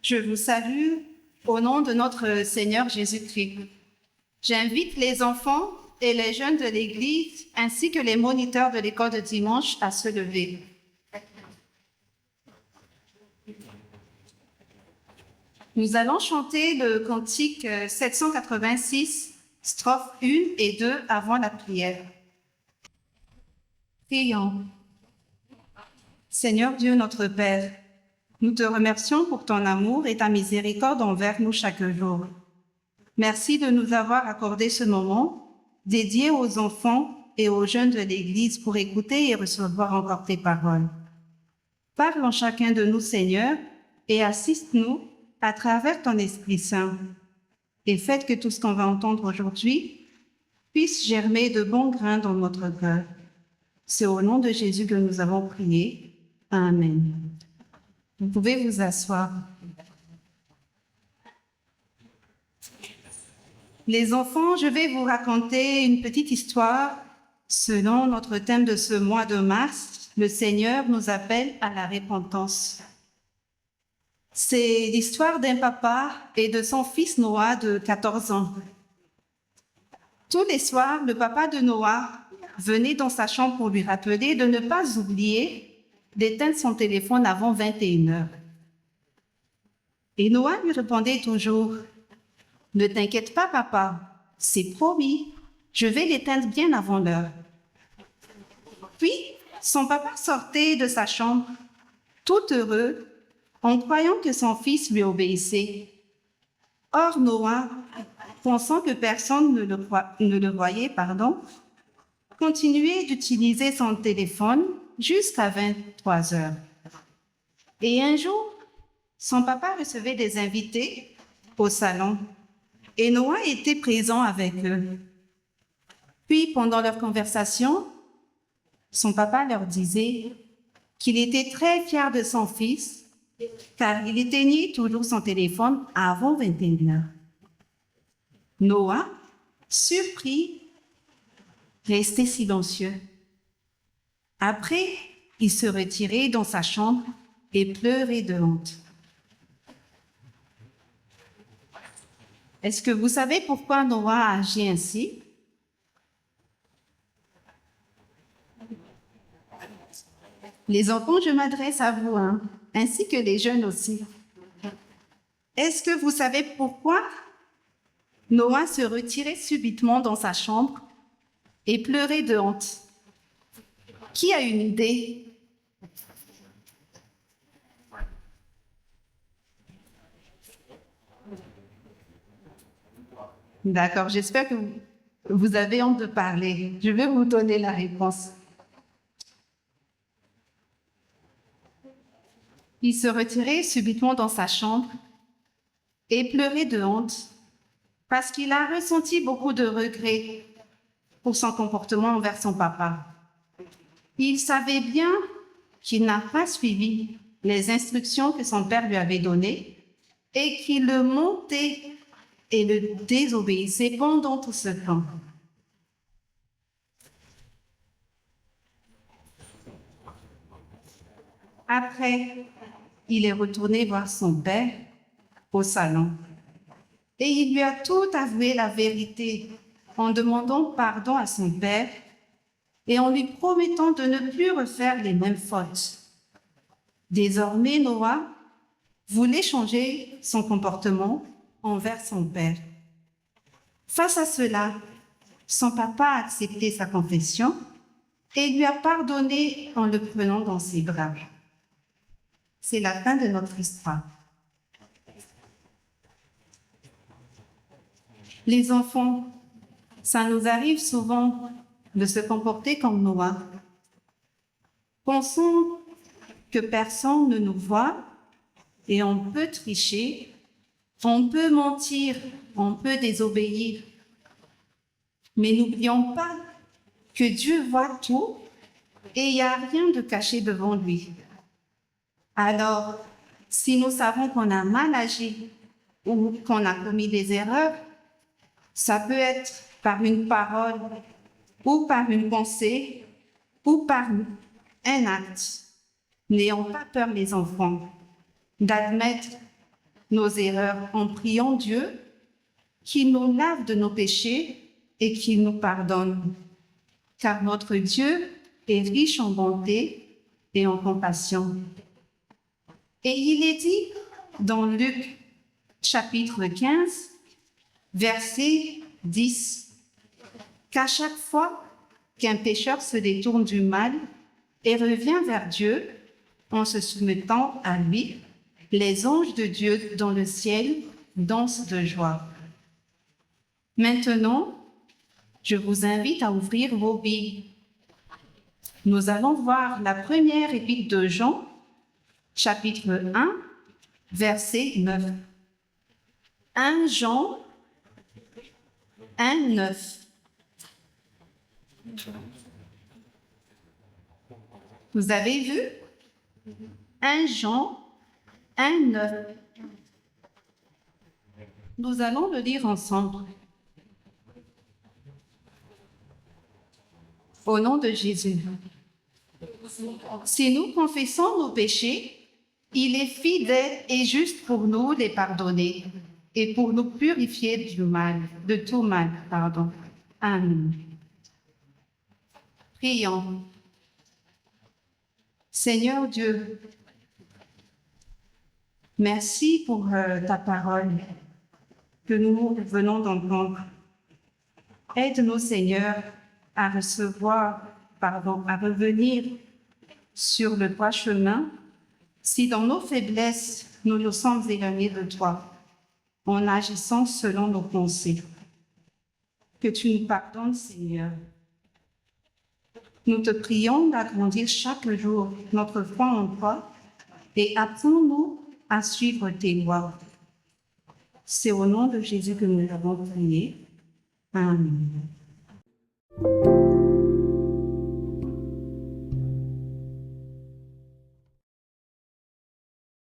Je vous salue au nom de notre Seigneur Jésus-Christ. J'invite les enfants et les jeunes de l'Église ainsi que les moniteurs de l'école de dimanche à se lever. Nous allons chanter le cantique 786, strophes 1 et 2 avant la prière. Prions. Seigneur Dieu notre Père, nous te remercions pour ton amour et ta miséricorde envers nous chaque jour. Merci de nous avoir accordé ce moment dédié aux enfants et aux jeunes de l'Église pour écouter et recevoir encore tes paroles. Parle en chacun de nous, Seigneur, et assiste-nous à travers ton Esprit Saint. Et faites que tout ce qu'on va entendre aujourd'hui puisse germer de bons grains dans notre cœur. C'est au nom de Jésus que nous avons prié. Amen. Vous pouvez vous asseoir. Les enfants, je vais vous raconter une petite histoire selon notre thème de ce mois de mars. Le Seigneur nous appelle à la repentance. C'est l'histoire d'un papa et de son fils Noah de 14 ans. Tous les soirs, le papa de Noah venait dans sa chambre pour lui rappeler de ne pas oublier d'éteindre son téléphone avant 21 heures. Et Noah lui répondait toujours: « Ne t'inquiète pas, papa, c'est promis, je vais l'éteindre bien avant l'heure. » Puis, son papa sortait de sa chambre, tout heureux, en croyant que son fils lui obéissait. Or, Noah, pensant que personne ne le voyait, continuait d'utiliser son téléphone jusqu'à 23 heures. Et un jour, son papa recevait des invités au salon et Noah était présent avec eux. Puis, pendant leur conversation, son papa leur disait qu'il était très fier de son fils car il éteignait toujours son téléphone avant 21 heures. Noah, surpris, restait silencieux. Après, il se retirait dans sa chambre et pleurait de honte. Est-ce que vous savez pourquoi Noah a agi ainsi? Les enfants, je m'adresse à vous, ainsi que les jeunes aussi. Est-ce que vous savez pourquoi Noah se retirait subitement dans sa chambre et pleurait de honte? Qui a une idée? D'accord, j'espère que vous avez honte de parler. Je vais vous donner la réponse. Il se retirait subitement dans sa chambre et pleurait de honte parce qu'il a ressenti beaucoup de regrets pour son comportement envers son papa. Il savait bien qu'il n'a pas suivi les instructions que son père lui avait données et qu'il le montait et le désobéissait pendant tout ce temps. Après, il est retourné voir son père au salon et il lui a tout avoué la vérité en demandant pardon à son père et en lui promettant de ne plus refaire les mêmes fautes. Désormais, Noah voulait changer son comportement envers son père. Face à cela, son papa a accepté sa confession et lui a pardonné en le prenant dans ses bras. C'est la fin de notre histoire. Les enfants, ça nous arrive souvent de se comporter comme Noah. Pensons que personne ne nous voit et on peut tricher, on peut mentir, on peut désobéir. Mais n'oublions pas que Dieu voit tout et il n'y a rien de caché devant lui. Alors, si nous savons qu'on a mal agi ou qu'on a commis des erreurs, ça peut être par une parole ou par une pensée ou par un acte. N'ayons pas peur, les enfants, d'admettre nos erreurs en priant Dieu qu'il nous lave de nos péchés et qu'il nous pardonne. Car notre Dieu est riche en bonté et en compassion. Et il est dit dans Luc chapitre 15, verset 10, qu'à chaque fois qu'un pécheur se détourne du mal et revient vers Dieu en se soumettant à lui, les anges de Dieu dans le ciel dansent de joie. Maintenant, je vous invite à ouvrir vos Bibles. Nous allons voir la première épître de Jean, chapitre 1, verset 9. 1 Jean 1, 9. Vous avez vu? 1 Jean 1, 9. Nous allons le lire ensemble. Au nom de Jésus. Si nous confessons nos péchés, il est fidèle et juste pour nous les pardonner et pour nous purifier du mal, de tout mal. Amen. Prions. Seigneur Dieu, merci pour ta parole que nous venons d'entendre. Aide-nous, Seigneur, à revenir sur le droit chemin si dans nos faiblesses, nous nous sommes éloignés de toi, en agissant selon nos pensées. Que tu nous pardonnes, Seigneur. Nous te prions d'agrandir chaque jour notre foi en toi et apprends-nous à suivre tes lois. C'est au nom de Jésus que nous avons prié. Amen.